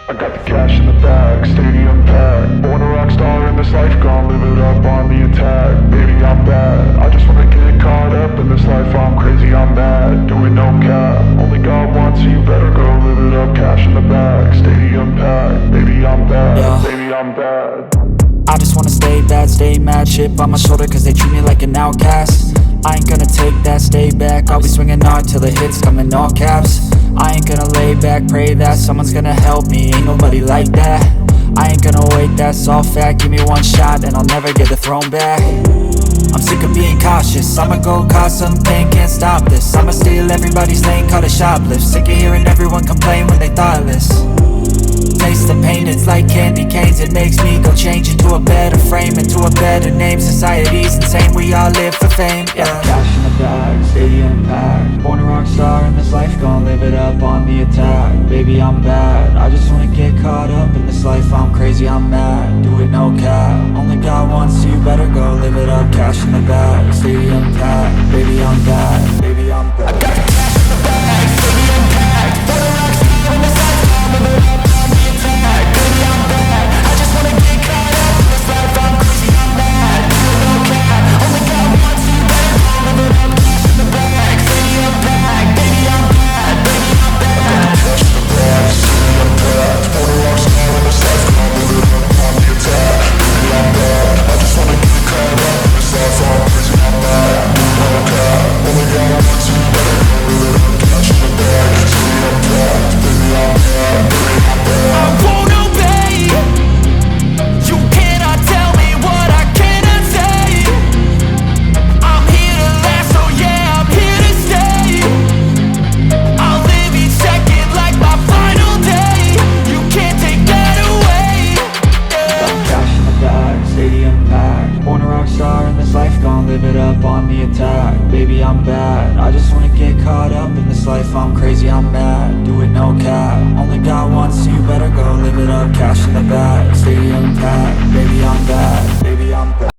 I got the cash in the bag, stadium packed. Born a rock star in this life, gon' live it up on the attack. Baby, I'm bad, I just wanna get caught up in this life. I'm crazy, I'm mad, doing no cap. Only God wants, so you better go live it up. Cash in the bag, stadium packed. Baby, I'm bad, Yeah. baby, I'm bad. I just wanna stay bad, stay mad. Chip on my shoulder cause they treat me like an outcast. I ain't gonna take that, stay back. I'll be swinging hard till the hits come in all caps. I ain't gonna lay back, pray that someone's gonna help me. Ain't nobody like that. I ain't gonna wait, that's all fact. Give me one shot and I'll never get the throne back. I'm sick of being cautious, I'ma go cause some pain, can't stop this. I'ma steal everybody's lane, call it shoplift. Sick of hearing everyone complain when they thoughtless. Taste the pain, it's like candy canes. It makes me go change into a better frame, into a better name. Society's insane, we all live for fame, yeah. Cash in the bag, stadium packed. Born a rock star in this life, gon' live it up on the attack. Baby, I'm bad, I just wanna get caught up in this life. I'm crazy, I'm mad, do it no cap. Only God wants, so you better go live it up. Cash in the bag, stadium packed. Baby, I'm bad, baby, I'm bad. I got the cash in the bag, stadium packed. Born a rock star in this life, gon' live it up on the attack. Baby, I'm bad, I just wanna get caught up in this life. I'm crazy, I'm mad, do it no cap. Only God wants, so you better go live it up. Cash in the bag, stadium packed. Baby, I'm bad, baby, I'm bad. Cash in the bag, stadium packed. Born a rock star in this life, gon' live it up on the attack. Baby, I'm bad, I just wanna get caught up in this life. I'm crazy, I'm mad, do it no cap. Only God wants, so you better go live it up. Cash in the bag, stadium packed. Baby, I'm bad, baby, I'm bad. I won't obey. You cannot tell me what I cannot say. I'm here to last, so yeah, I'm here to stay. I'll live each second like my final day. You can't take that away, yeah. Cash in the bag, stadium packed. Born a rock star in this life, gon' live it up on the attack. Baby, I'm bad, I just wanna get caught up in this life. I'm crazy, I'm mad, do